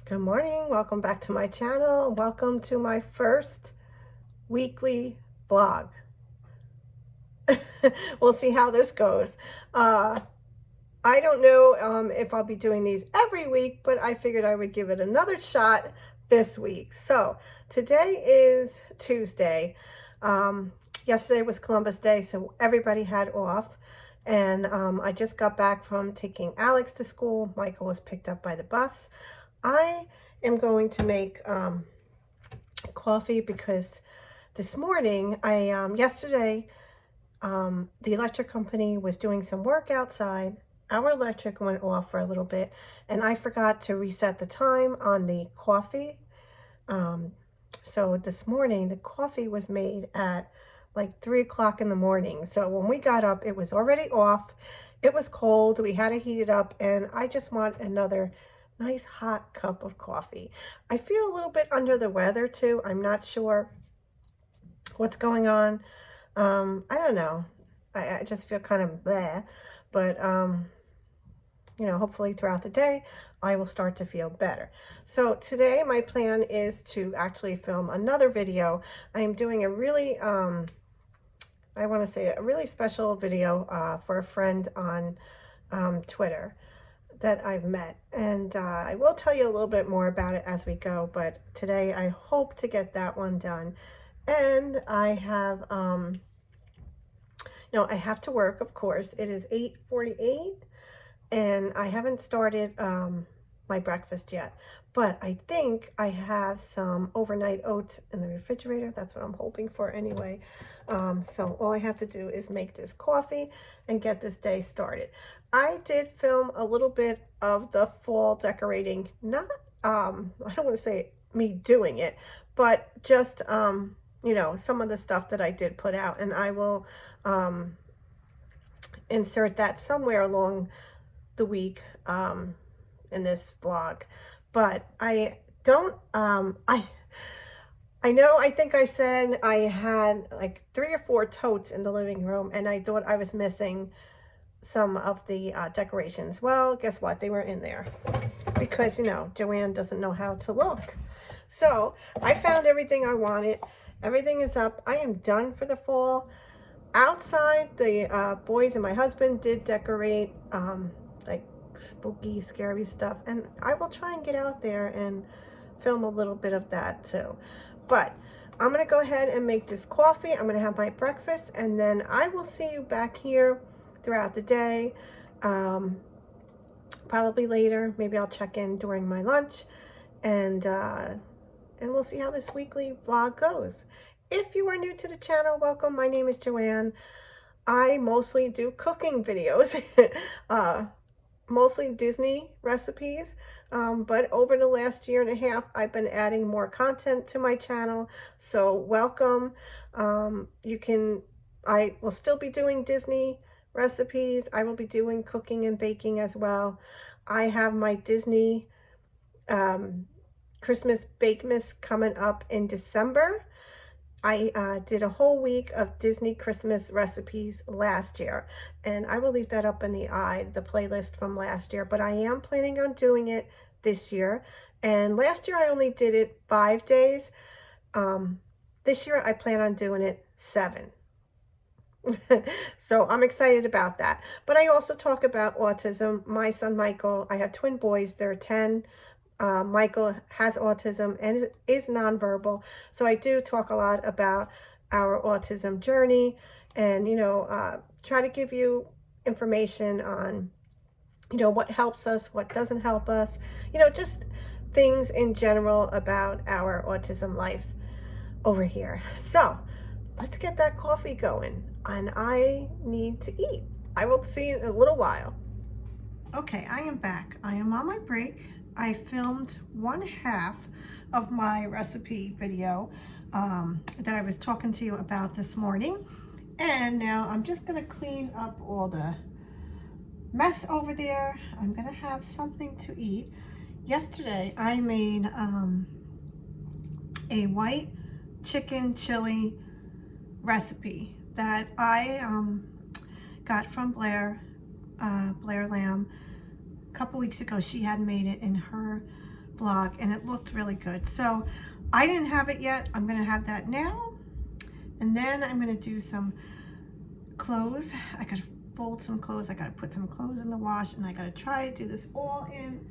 Good morning, welcome back to my channel. Welcome to my first weekly vlog. We'll see how this goes. I don't know if I'll be doing these every week, but I figured I would give it another shot this week. So today is Tuesday. Yesterday was Columbus Day, so everybody had off. And I just got back from taking Alex to school. Michael was picked up by the bus. I am going to make coffee because this morning, yesterday, the electric company was doing some work outside. Our electric went off for a little bit, and I forgot to reset the time on the coffee. So this morning, the coffee was made at like 3 o'clock in the morning. So when we got up, it was already off. It was cold. We had to heat it up, and I just want another nice hot cup of coffee. I feel a little bit under the weather too. I'm not sure what's going on. I don't know. I just feel kind of bleh, but you know, hopefully throughout the day I will start to feel better. So today my plan is to actually film another video. I am doing a really I want to say a really special video for a friend on Twitter that I've met, and I will tell you a little bit more about it as we go, but today I hope to get that one done. And I have I have to work, of course. It is 8:48 and I haven't started my breakfast yet, but I think I have some overnight oats in the refrigerator. That's what I'm hoping for anyway. So all I have to do is make this coffee and get this day started. I did film a little bit of the fall decorating, not I don't want to say me doing it, but just you know, some of the stuff that I did put out, and I will insert that somewhere along the week in this vlog. But I don't I know, I think I said I had like 3 or 4 totes in the living room, and I thought I was missing some of the decorations. Well, guess what? They were in there because, you know, Joann doesn't know how to look. So I found everything I wanted. Everything is up. I am done for the fall. Outside, the boys and my husband did decorate like spooky, scary stuff, and I will try and get out there and film a little bit of that too. But I'm gonna go ahead and make this coffee. I'm gonna have my breakfast, and then I will see you back here throughout the day. Probably later. Maybe I'll check in during my lunch, and we'll see how this weekly vlog goes. If you are new to the channel, welcome. My name is Joann. I mostly do cooking videos, mostly Disney recipes, but over the last year and a half, I've been adding more content to my channel, so welcome. I will still be doing Disney recipes. I will be doing cooking and baking as well. I have my Disney Christmas Bakemas coming up in December. I did a whole week of Disney Christmas recipes last year, and I will leave that up in the playlist from last year, but I am planning on doing it this year. And last year I only did it 5 days. This year I plan on doing it 7. So I'm excited about that. But I also talk about autism. My son Michael, I have twin boys, they're 10. Michael has autism and is nonverbal, so I do talk a lot about our autism journey, and you know, try to give you information on, you know, what helps us, what doesn't help us, you know, just things in general about our autism life over here. So let's get that coffee going, and I need to eat. I will see you in a little while. Okay, I am back. I am on my break. I filmed 1/2 of my recipe video that I was talking to you about this morning. And now I'm just gonna clean up all the mess over there. I'm gonna have something to eat. Yesterday I made a white chicken chili recipe that I got from Blair Lamb. A couple weeks ago. She had made it in her vlog, and it looked really good. So I didn't have it yet. I'm gonna have that now, and then I'm gonna do some clothes. I gotta fold some clothes. I gotta put some clothes in the wash, and I gotta try to do this all in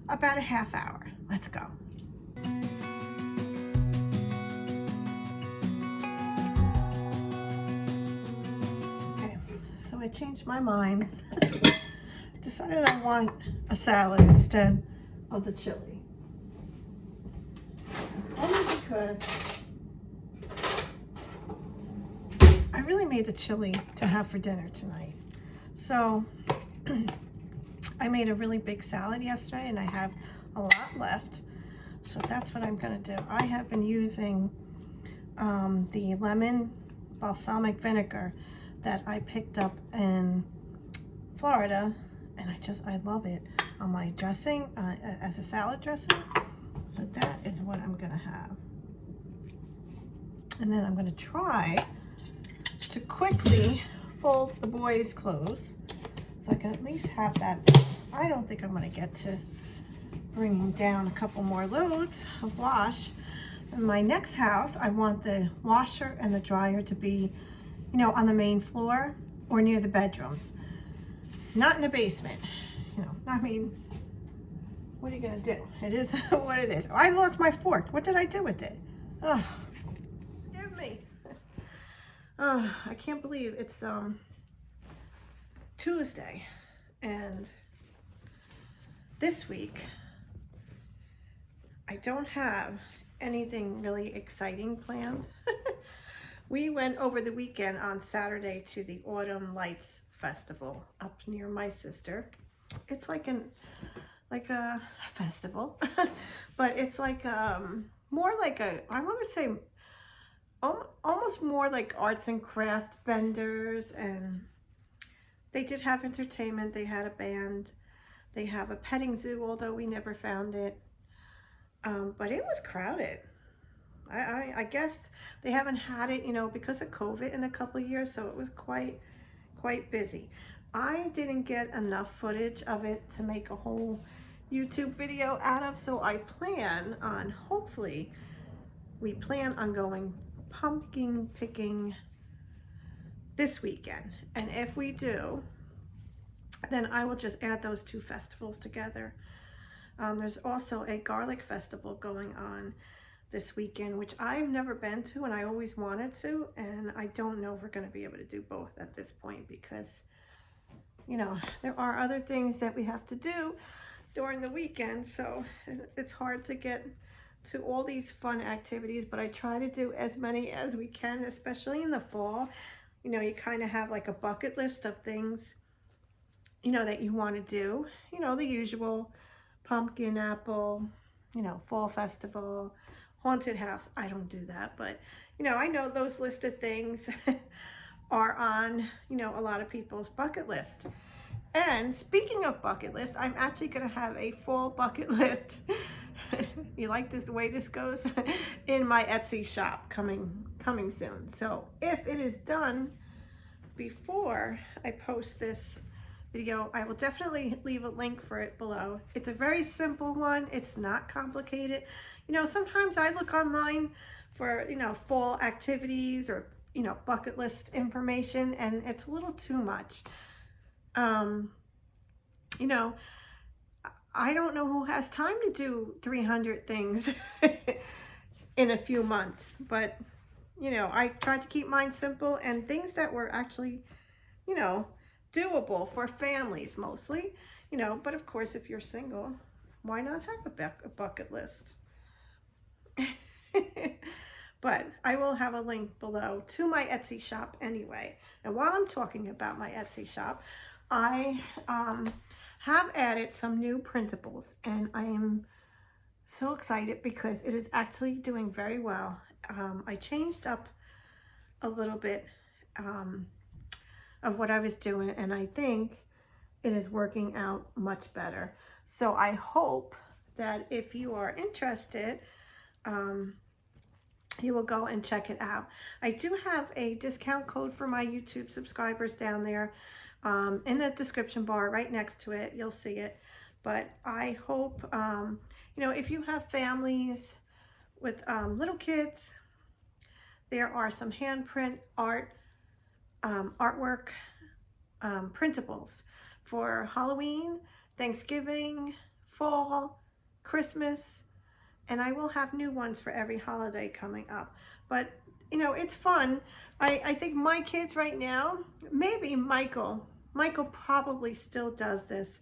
about a half hour. Let's go. Okay, so I changed my mind. Decided I want a salad instead of the chili. Only because I really made the chili to have for dinner tonight. So I made a really big salad yesterday and I have a lot left. So that's what I'm gonna do. I have been using the lemon balsamic vinegar that I picked up in Florida, and I love it on my dressing as a salad dressing. So that is what I'm gonna have. And then I'm gonna try to quickly fold the boys' clothes so I can at least have that. I don't think I'm gonna get to bringing down a couple more loads of wash. In my next house, I want the washer and the dryer to be, you know, on the main floor or near the bedrooms. Not in the basement, you know. I mean, what are you gonna do? It is what it is. I lost my fork. What did I do with it? Oh, forgive me. Oh, I can't believe it's Tuesday, and this week I don't have anything really exciting planned. We went over the weekend on Saturday to the Autumn Lights Festival up near my sister. It's like a festival, but it's like more like a, I want to say almost more like arts and craft vendors, and they did have entertainment. They had a band. They have a petting zoo, although we never found it. But it was crowded. I guess they haven't had it, you know, because of COVID in a couple of years, so it was quite busy. I didn't get enough footage of it to make a whole YouTube video out of, so I plan on, hopefully, we plan on going pumpkin picking this weekend. And if we do, then I will just add those two festivals together. There's also a garlic festival going on this weekend, which I've never been to and I always wanted to, and I don't know if we're going to be able to do both at this point because, you know, there are other things that we have to do during the weekend, so it's hard to get to all these fun activities, but I try to do as many as we can, especially in the fall. You know, you kind of have like a bucket list of things, you know, that you want to do, you know, the usual pumpkin, apple, you know, fall festival, haunted house. I don't do that, but, you know, I know those listed things are on, you know, a lot of people's bucket list. And speaking of bucket list, I'm actually going to have a fall bucket list. You like this, the way this goes? In my Etsy shop coming soon. So if it is done before I post this video, I will definitely leave a link for it below. It's a very simple one. It's not complicated. You know, sometimes I look online for, you know, fall activities or, you know, bucket list information, and it's a little too much. You know, I don't know who has time to do 300 things in a few months, but, you know, I tried to keep mine simple and things that were actually, you know, doable for families mostly, you know, but of course, if you're single, why not have a bucket list? But I will have a link below to my Etsy shop anyway. And while I'm talking about my Etsy shop, I have added some new printables, and I am so excited because it is actually doing very well. I changed up a little bit of what I was doing, and I think it is working out much better. So I hope that if you are interested, you will go and check it out. I do have a discount code for my YouTube subscribers down there in the description bar right next to it. You'll see it. But I hope, you know, if you have families with little kids, there are some handprint artwork printables for Halloween, Thanksgiving, fall, Christmas, and I will have new ones for every holiday coming up. But, you know, it's fun. I think my kids right now, maybe Michael probably still does this,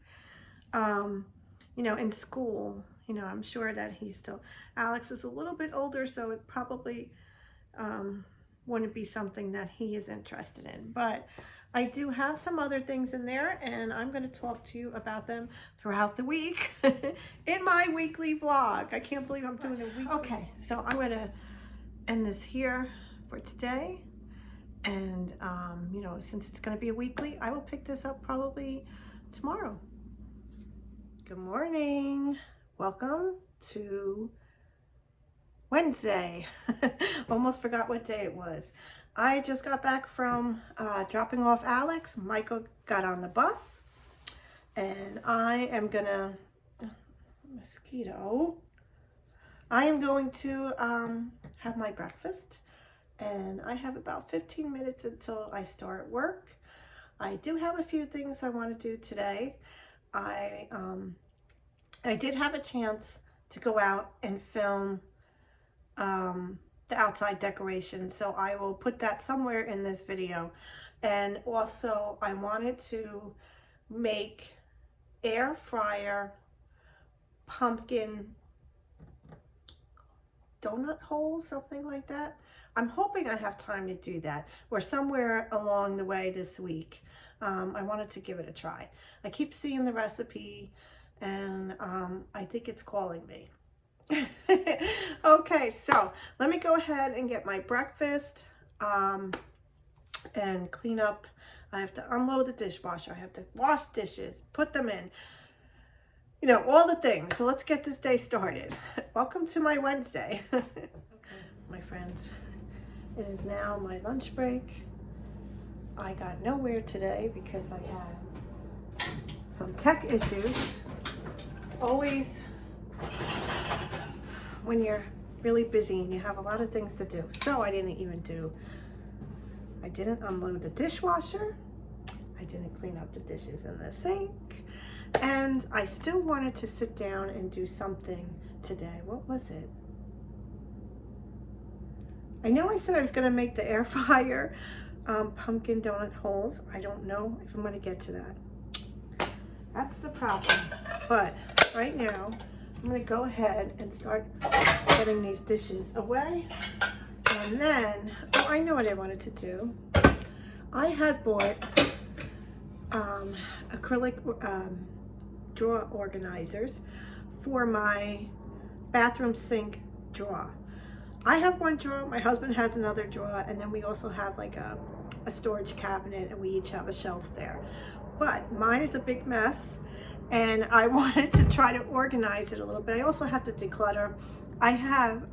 you know, in school. You know, I'm sure that he's still, Alex is a little bit older, so it probably wouldn't be something that he is interested in. But I do have some other things in there, and I'm going to talk to you about them throughout the week in my weekly vlog. I can't believe I'm doing a weekly. Okay, so I'm going to end this here for today. And, you know, since it's going to be a weekly, I will pick this up probably tomorrow. Good morning. Welcome to Wednesday. Almost forgot what day it was. I just got back from dropping off Alex. Michael got on the bus, and I am gonna I am going to have my breakfast, and I have about 15 minutes until I start work. I do have a few things I want to do today. I did have a chance to go out and film the outside decoration, so I will put that somewhere in this video. And also I wanted to make air fryer pumpkin donut holes, something like that. I'm hoping I have time to do that, or somewhere along the way this week. I wanted to give it a try. I keep seeing the recipe, and I think it's calling me. Okay, so let me go ahead and get my breakfast and clean up. I have to unload the dishwasher. I have to wash dishes, put them in, you know, all the things. So let's get this day started. Welcome to my Wednesday. Okay, my friends, it is now my lunch break. I got nowhere today because I had some tech issues. It's always when you're really busy and you have a lot of things to do. So I didn't unload the dishwasher. I didn't clean up the dishes in the sink. And I still wanted to sit down and do something today. What was it? I know I said I was gonna make the air fryer pumpkin donut holes. I don't know if I'm gonna get to that. That's the problem. But right now, I'm going to go ahead and start getting these dishes away. And then, oh, I know what I wanted to do. I had bought acrylic drawer organizers for my bathroom sink drawer. I have one drawer, my husband has another drawer, and then we also have like a storage cabinet, and we each have a shelf there. But mine is a big mess, and I wanted to try to organize it a little bit. I also have to declutter. I have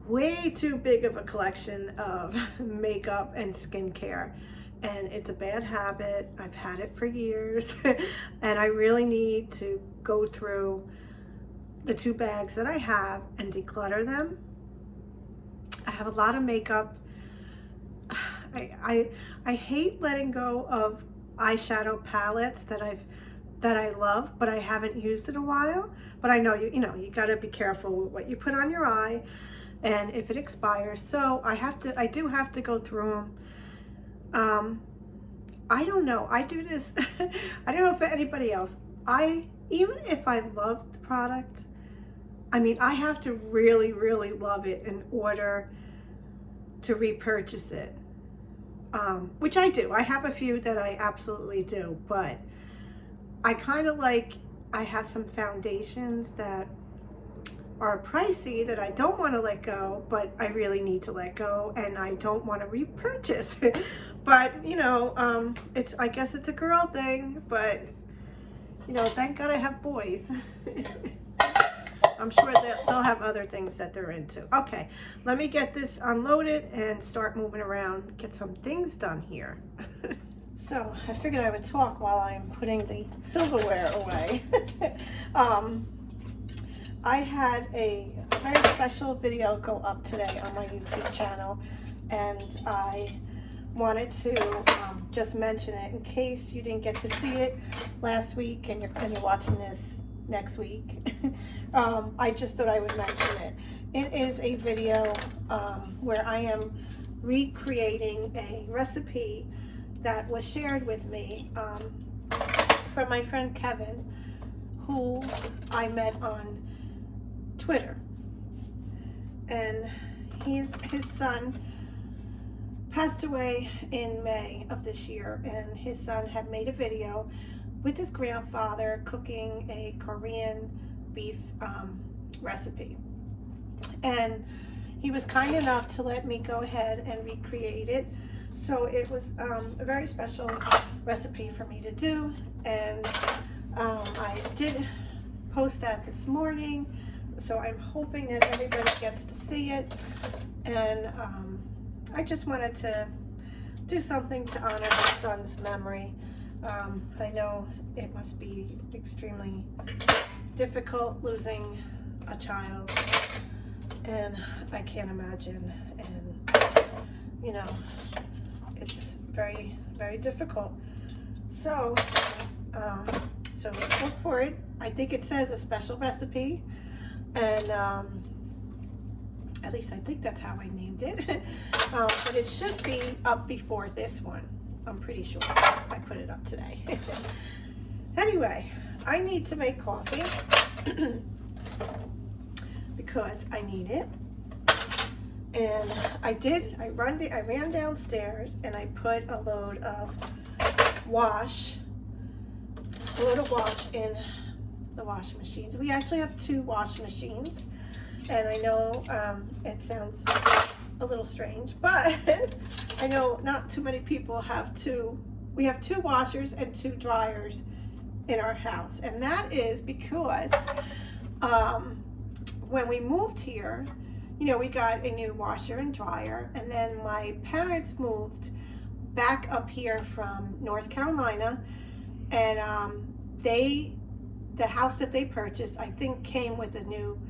way too big of a collection of makeup and skincare, and it's a bad habit. I've had it for years, and I really need to go through the 2 bags that I have and declutter them. I have a lot of makeup. I hate letting go of eyeshadow palettes that I love, but I haven't used in a while. But I know you got to be careful with what you put on your eye, and if it expires. So I do have to go through them. I don't know. I do this. I don't know for anybody else. Even if I love the product, I mean, I have to really, really love it in order to repurchase it. Which I do. I have a few that I absolutely do, but I kind of I have some foundations that are pricey that I don't want to let go, but I really need to let go, and I don't want to repurchase. But, I guess it's a girl thing, but, thank God I have boys. I'm sure they'll have other things that they're into. Okay, let me get this unloaded and start moving around, get some things done here. So I figured I would talk while I'm putting the silverware away. I had a very special video go up today on my YouTube channel, and I wanted to just mention it in case you didn't get to see it last week and you're watching this next week. I just thought I would mention it. It is a video where I am recreating a recipe that was shared with me from my friend Kevin, who I met on Twitter. And his son passed away in May of this year, and his son had made a video with his grandfather cooking a Korean beef recipe. And he was kind enough to let me go ahead and recreate it. So it was a very special recipe for me to do, and I did post that this morning, so I'm hoping that everybody gets to see it. And I just wanted to do something to honor my son's memory. I know it must be extremely difficult losing a child, and I can't imagine, and you know, it's very, very difficult. So so look for it. I think it says a special recipe, and at least I think that's how I named it. But it should be up before this one. I'm pretty sure I put it up today. Anyway, I need to make coffee because I need it. And I ran downstairs and I put a load of wash in the washing machines. We actually have 2 washing machines, and I know it sounds a little strange, but I know not too many people have 2. We have 2 washers and 2 dryers in our house, and that is because when we moved here, you know, we got a new washer and dryer, and then my parents moved back up here from North Carolina, and the house that they purchased, I think, came with a new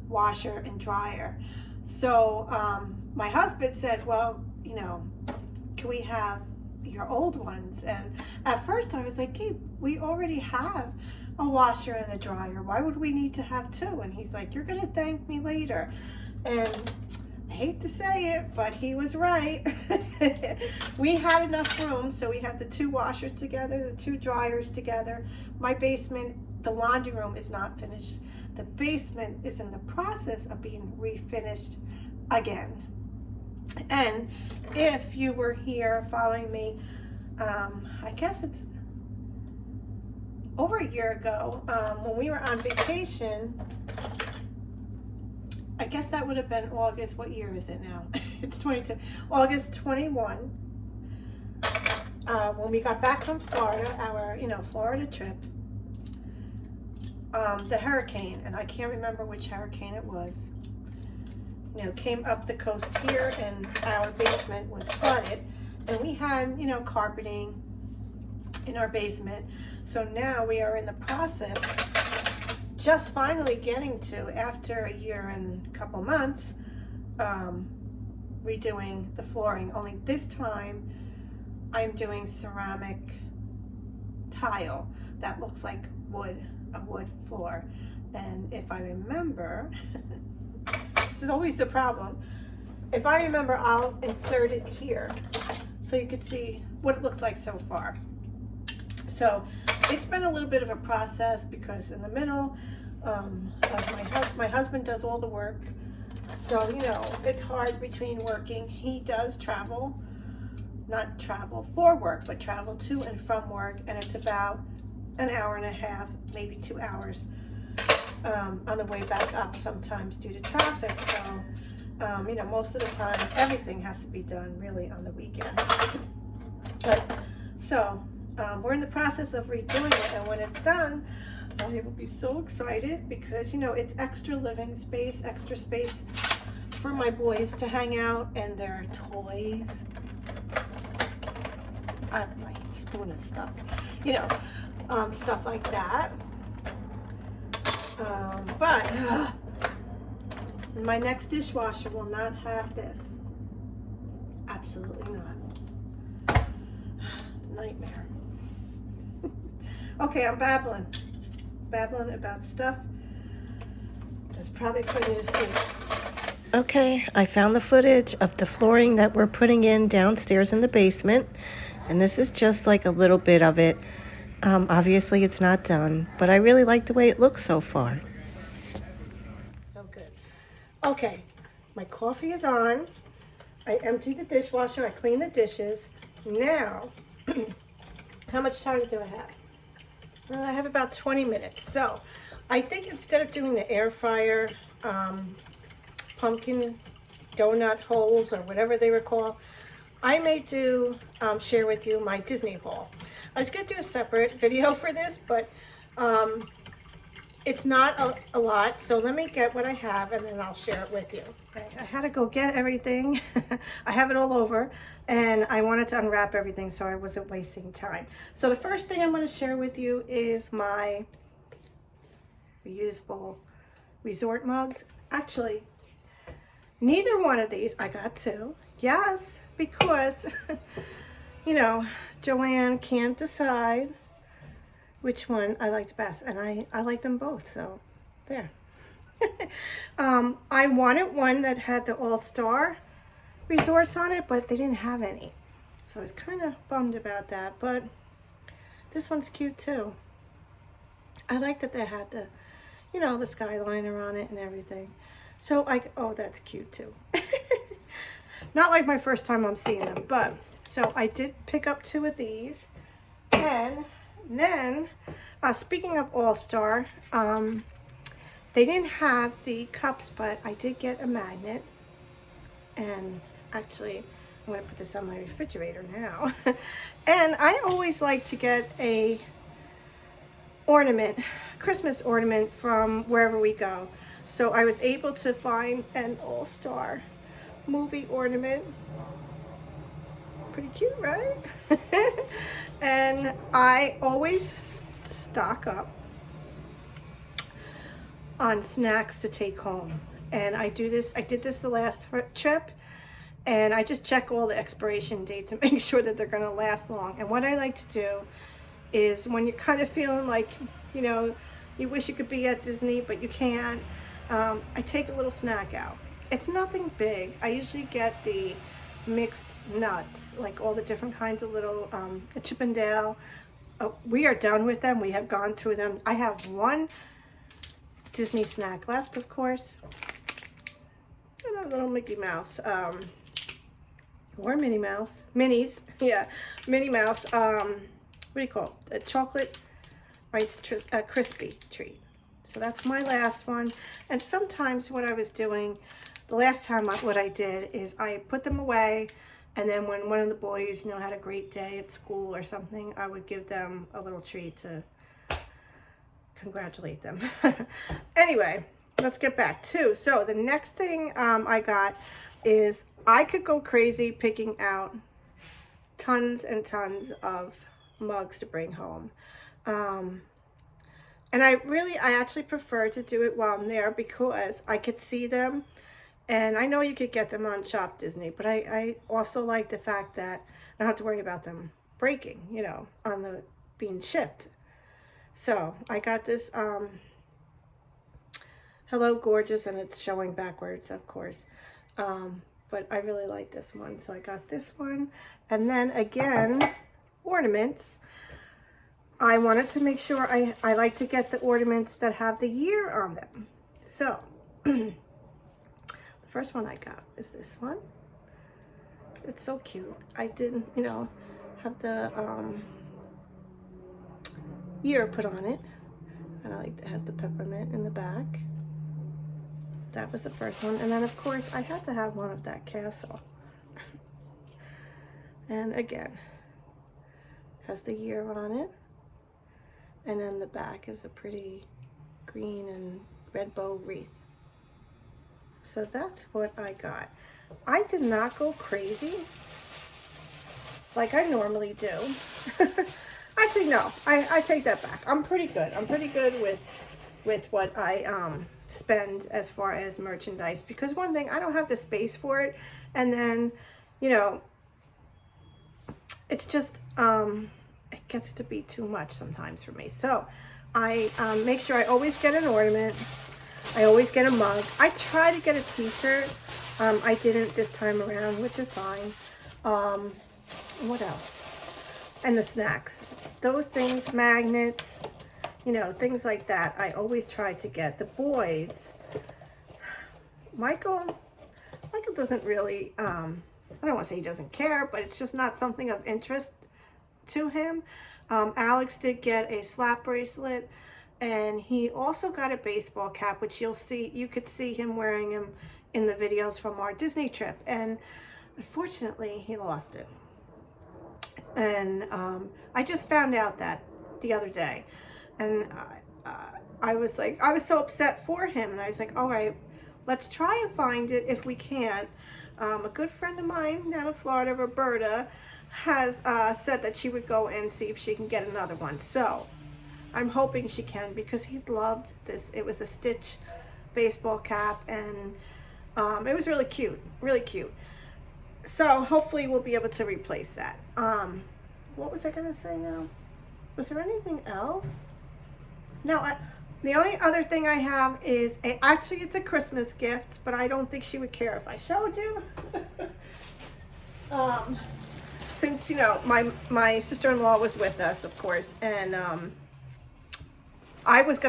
washer and dryer. So my husband said, well, you know, can we have your old ones? And at first I was like, hey, we already have a washer and a dryer. Why would we need to have 2? And he's like, you're gonna thank me later. And I hate to say it, but he was right. We had enough room, so we had the 2 washers together, the 2 dryers together. My basement, the laundry room is not finished. The basement is in the process of being refinished again. And if you were here following me, I guess it's over a year ago, when we were on vacation, I guess that would have been August. What year is it now? It's 22. August 21. When we got back from Florida, our Florida trip, the hurricane, and I can't remember which hurricane it was, came up the coast here, and our basement was flooded, and we had carpeting in our basement. So now we are in the process, just finally getting to, after a year and a couple months, redoing the flooring. Only this time I'm doing ceramic tile that looks like wood, a wood floor. And if I remember, this is always a problem. If I remember, I'll insert it here so you can see what it looks like so far. So it's been a little bit of a process because in the middle, my husband does all the work. So, it's hard between working. He does travel, not travel for work, but travel to and from work. And it's about an hour and a half, maybe 2 hours on the way back up sometimes due to traffic. So, most of the time, everything has to be done really on the weekend. But so we're in the process of redoing it, and when it's done, I will be so excited because, it's extra living space, extra space for my boys to hang out and their toys. My spoon is stuck. You know, stuff like that. But my next dishwasher will not have this. Absolutely not. Nightmare. Okay, I'm babbling about stuff that's probably putting you to sleep. Okay, I found the footage of the flooring that we're putting in downstairs in the basement, and this is just like a little bit of it. Obviously it's not done, but I really like the way it looks so far. So good. Okay, my coffee is on. I emptied the dishwasher, I cleaned the dishes. Now, how much time do I have? I have about 20 minutes. So I think instead of doing the air fryer pumpkin donut holes or whatever they were called, I may share with you my Disney haul. I was going to do a separate video for this, but it's not a lot, so let me get what I have and then I'll share it with you. Okay, I had to go get everything. I have it all over, and I wanted to unwrap everything so I wasn't wasting time. So the first thing I'm going to share with you is my reusable resort mugs. Actually, neither one of these, I got two. Yes, because, you know, Joann can't decide which one I liked best, and I like them both, so there. I wanted one that had the all-star resorts on it, but they didn't have any, so I was kind of bummed about that. But this one's cute too. I like that they had the, you know, the skyliner on it and everything. So oh, that's cute too. Not like my first time I'm seeing them, but so I did pick up two of these. And then, speaking of All-Star, they didn't have the cups, but I did get a magnet. And actually, I'm going to put this on my refrigerator now. And I always like to get a ornament, Christmas ornament from wherever we go. So I was able to find an All-Star movie ornament. Pretty cute, right? And I always stock up on snacks to take home. And I did this the last trip, and I just check all the expiration dates and make sure that they're gonna last long. And what I like to do is when you're kind of feeling like, you know, you wish you could be at Disney, but you can't, I take a little snack out. It's nothing big. I usually get the mixed nuts, like all the different kinds of little Chip and Dale. We are done with them. We have gone through them. I have one Disney snack left, of course. And a little Mickey Mouse, or Minnie Mouse, Minnie's, yeah, Minnie Mouse. What do you call it? A chocolate Rice Crispy treat. So that's my last one. And sometimes what I was doing, the last time what I did is I put them away, and then when one of the boys, you know, had a great day at school or something, I would give them a little treat to congratulate them. Anyway, let's get back to, so the next thing I got is I could go crazy picking out tons and tons of mugs to bring home. And I actually prefer to do it while I'm there because I could see them. And I know you could get them on Shop Disney, but I also like the fact that I don't have to worry about them breaking, you know, on the being shipped. So I got this Hello Gorgeous, and it's showing backwards, of course. But I really like this one, so I got this one. And then again, ornaments. I wanted to make sure I like to get the ornaments that have the year on them. So first one I got is this one. It's so cute. I didn't, you know, have the year put on it. And I like it has the peppermint in the back. That was the first one. And then of course I had to have one of that castle. And again, has the year on it. And then the back is a pretty green and red bow wreath. So that's what I got. I did not go crazy like I normally do. Actually, no, I take that back. I'm pretty good. I'm pretty good with what I spend as far as merchandise, because one thing, I don't have the space for it, and then, you know, it's just it gets to be too much sometimes for me. So I make sure I always get an ornament. I always get a mug. I try to get a t-shirt. I didn't this time around, which is fine. What else? And the snacks. Those things, magnets, you know, things like that. I always try to get. The boys, Michael doesn't really, I don't want to say he doesn't care, but it's just not something of interest to him. Alex did get a slap bracelet, and he also got a baseball cap, which you could see him wearing him in the videos from our Disney trip, and unfortunately he lost it. And I just found out that the other day, and I was so upset for him, and I was like, all right, let's try and find it if we can. A good friend of mine down in Florida, Roberta, has said that she would go and see if she can get another one. So I'm hoping she can, because he loved this. It was a Stitch baseball cap, and it was really cute, really cute. So hopefully we'll be able to replace that. What was I going to say now? Was there anything else? No, the only other thing I have is, actually it's a Christmas gift, but I don't think she would care if I showed you. Since, you know, my sister-in-law was with us, of course, and I was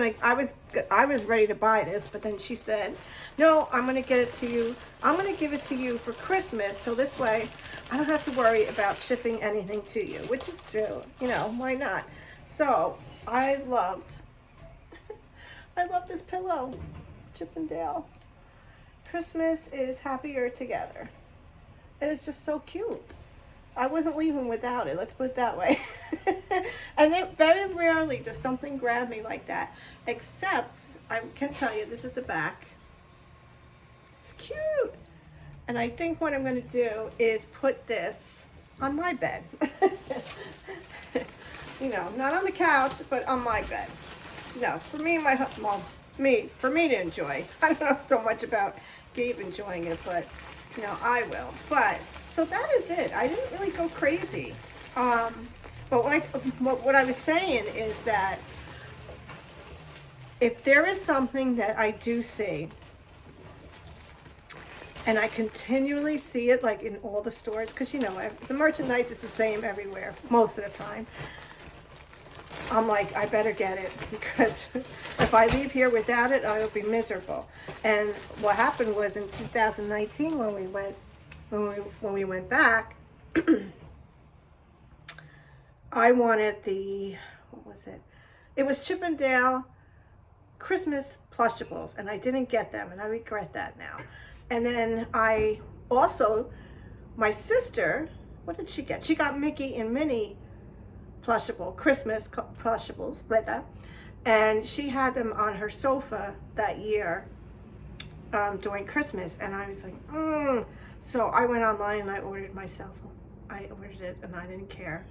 ready to buy this, but then she said, no, I'm going to get it to you. I'm going to give it to you for Christmas, so this way I don't have to worry about shipping anything to you, which is true. You know, why not? So I loved this pillow, Chip and Dale. Christmas is happier together. It is just so cute. I wasn't leaving without it, let's put it that way. And then very rarely does something grab me like that, except I can tell you, this is the back. It's cute. And I think what I'm going to do is put this on my bed. You know, not on the couch, but on my bed. No, for me and my husband, well, for me to enjoy. I don't know so much about Gabe enjoying it, but, you know, I will. But, so that is it. I didn't really go crazy. But what I was saying is that if there is something that I do see, and I continually see it, like in all the stores, because, you know, the merchandise is the same everywhere most of the time, I'm like, I better get it, because if I leave here without it, I will be miserable. And what happened was in 2019 when we went back, I wanted what was it? It was Chip and Dale Christmas plushables, and I didn't get them, and I regret that now. And then my sister, what did she get? She got Mickey and Minnie Christmas plushables, and she had them on her sofa that year during Christmas, and I was like, So I went online and I ordered it, and I didn't care.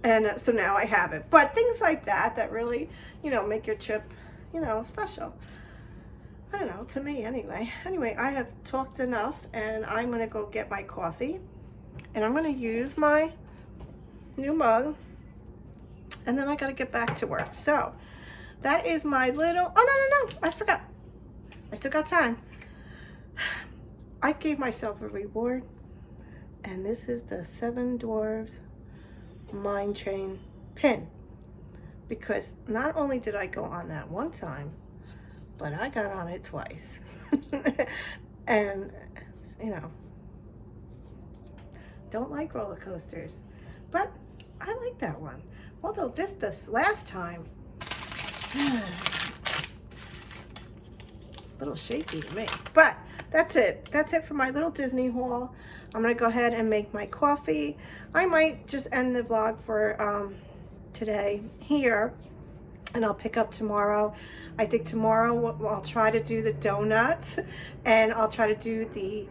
And so now I have it. But things like that really, you know, make your trip, you know, special. I don't know, to me anyway. Anyway, I have talked enough, and I'm going to go get my coffee, and I'm going to use my new mug, and then I got to get back to work. So that is my little, no, I forgot. I still got time. I gave myself a reward, and this is the 7 Dwarves Mine Train pin, because not only did I go on that one time, but I got on it twice. And, you know, don't like roller coasters, but I like that one. Although this last time, a little shaky to me. But that's it. That's it for my little Disney haul. I'm going to go ahead and make my coffee. I might just end the vlog for today here, and I'll pick up tomorrow. I think tomorrow I'll try to do the donuts, and I'll try to do the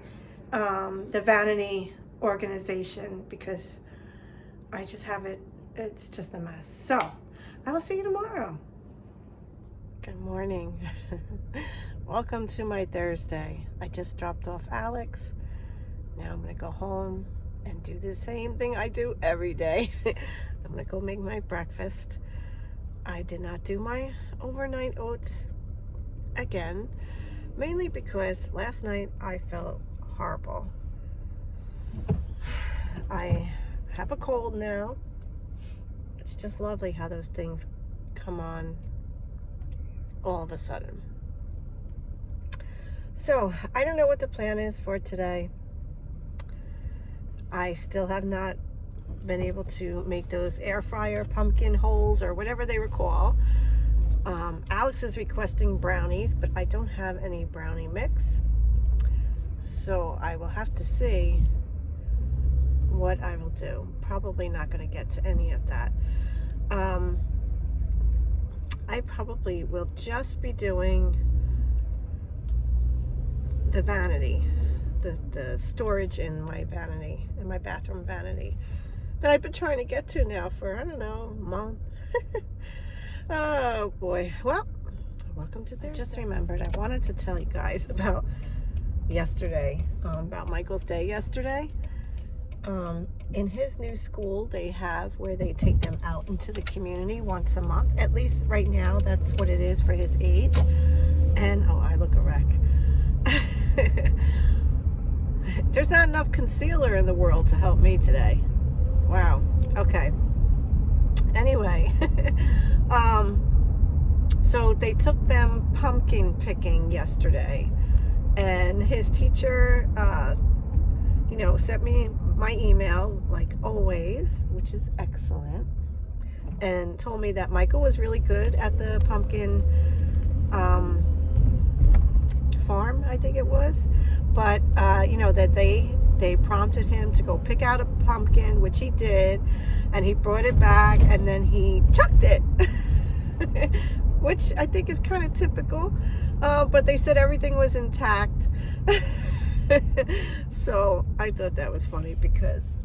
Vanity organization because I just have it, it's just a mess. So I will see you tomorrow. Good morning. Welcome to my Thursday. I just dropped off Alex. Now I'm going to go home and do the same thing I do every day. I'm going to go make my breakfast. I did not do my overnight oats again, mainly because last night I felt horrible. I have a cold now. It's just lovely how those things come on all of a sudden. So I don't know what the plan is for today. I still have not been able to make those air fryer pumpkin holes or whatever they were called. Alex is requesting brownies, but I don't have any brownie mix. So I will have to see what I will do. Probably not going to get to any of that. I probably will just be doing the vanity, the storage in my vanity, in my bathroom vanity that I've been trying to get to now for, I don't know, a month. Oh boy. Well, welcome to Thursday. I just remembered I wanted to tell you guys about yesterday, about Michael's day yesterday. In his new school, they have where they take them out into the community once a month. At least right now, that's what it is for his age. And, oh, I look a wreck. There's not enough concealer in the world to help me today. Wow. Okay. Anyway, so they took them pumpkin picking yesterday, and his teacher, sent me my email like always, which is excellent, and told me that Michael was really good at the pumpkin farm, I think it was, but that they prompted him to go pick out a pumpkin, which he did, and he brought it back and then he chucked it. Which I think is kind of typical, but they said everything was intact. So I thought that was funny because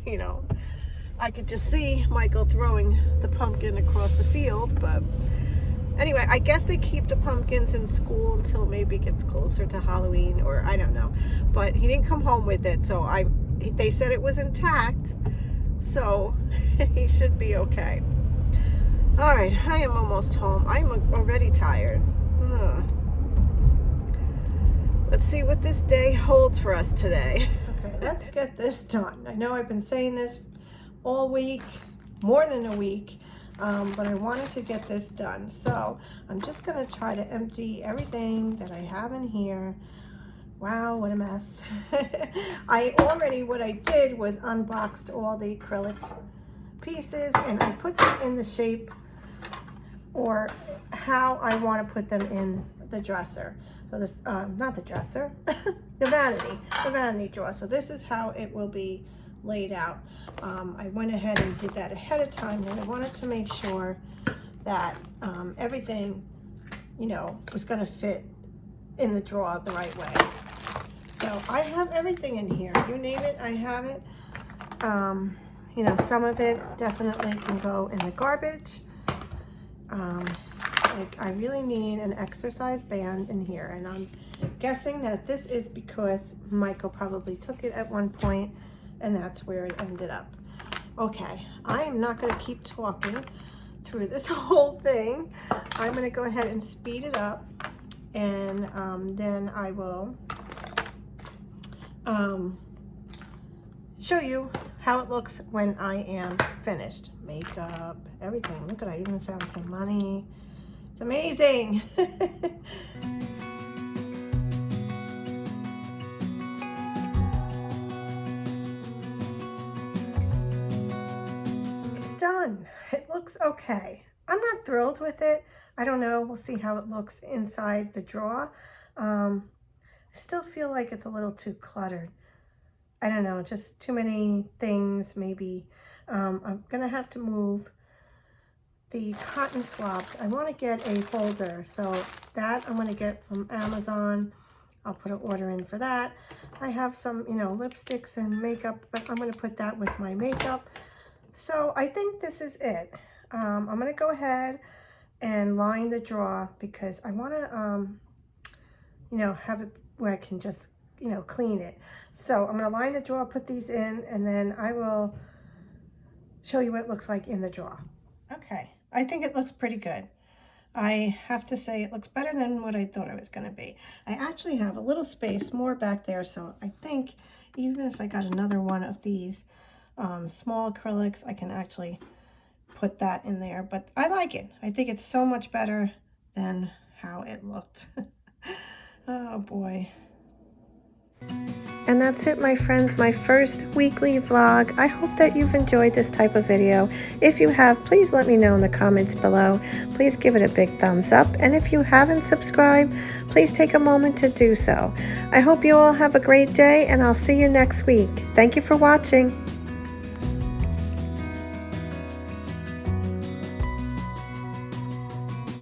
I could just see Michael throwing the pumpkin across the field. But anyway, I guess they keep the pumpkins in school until maybe it gets closer to Halloween, or I don't know. But he didn't come home with it, so they said it was intact, so he should be okay. All right, I am almost home. I'm already tired. Let's see what this day holds for us today. Okay, let's get this done. I know I've been saying this all week, more than a week, but I wanted to get this done. So I'm just going to try to empty everything that I have in here. Wow, what a mess. What I did was unboxed all the acrylic pieces, and I put them in the shape or how I want to put them in the dresser. So this, not the dresser, the vanity drawer. So this is how it will be laid out. I went ahead and did that ahead of time, and I wanted to make sure that everything, was going to fit in the drawer the right way. So I have everything in here. You name it, I have it. Some of it definitely can go in the garbage. I really need an exercise band in here, and I'm guessing that this is because Michael probably took it at one point, and that's where it ended up. Okay, I am not going to keep talking through this whole thing. I'm going to go ahead and speed it up, and then I will show you how it looks when I am finished. Makeup, everything. Look at, I even found some money. It's amazing. It's done. It looks okay. I'm not thrilled with it. I don't know. We'll see how it looks inside the drawer. I still feel like it's a little too cluttered. I don't know, just too many things maybe. I'm gonna have to move the cotton swabs. I want to get a holder, so that I'm going to get from Amazon. I'll put an order in for that. I have some, you know, lipsticks and makeup, but I'm going to put that with my makeup. So I think this is it. I'm going to go ahead and line the drawer because I want to, you know, have it where I can just, you know, clean it. So I'm going to line the drawer, put these in, and then I will show you what it looks like in the drawer. Okay, I think it looks pretty good. I have to say it looks better than what I thought it was going to be. I actually have a little space more back there, so I think even if I got another one of these small acrylics, I can actually put that in there. But I like it. I think it's so much better than how it looked. Oh boy. And that's it, my friends, my first weekly vlog. I hope that you've enjoyed this type of video. If you have, please let me know in the comments below. Please give it a big thumbs up. And if you haven't subscribed, please take a moment to do so. I hope you all have a great day, and I'll see you next week. Thank you for watching.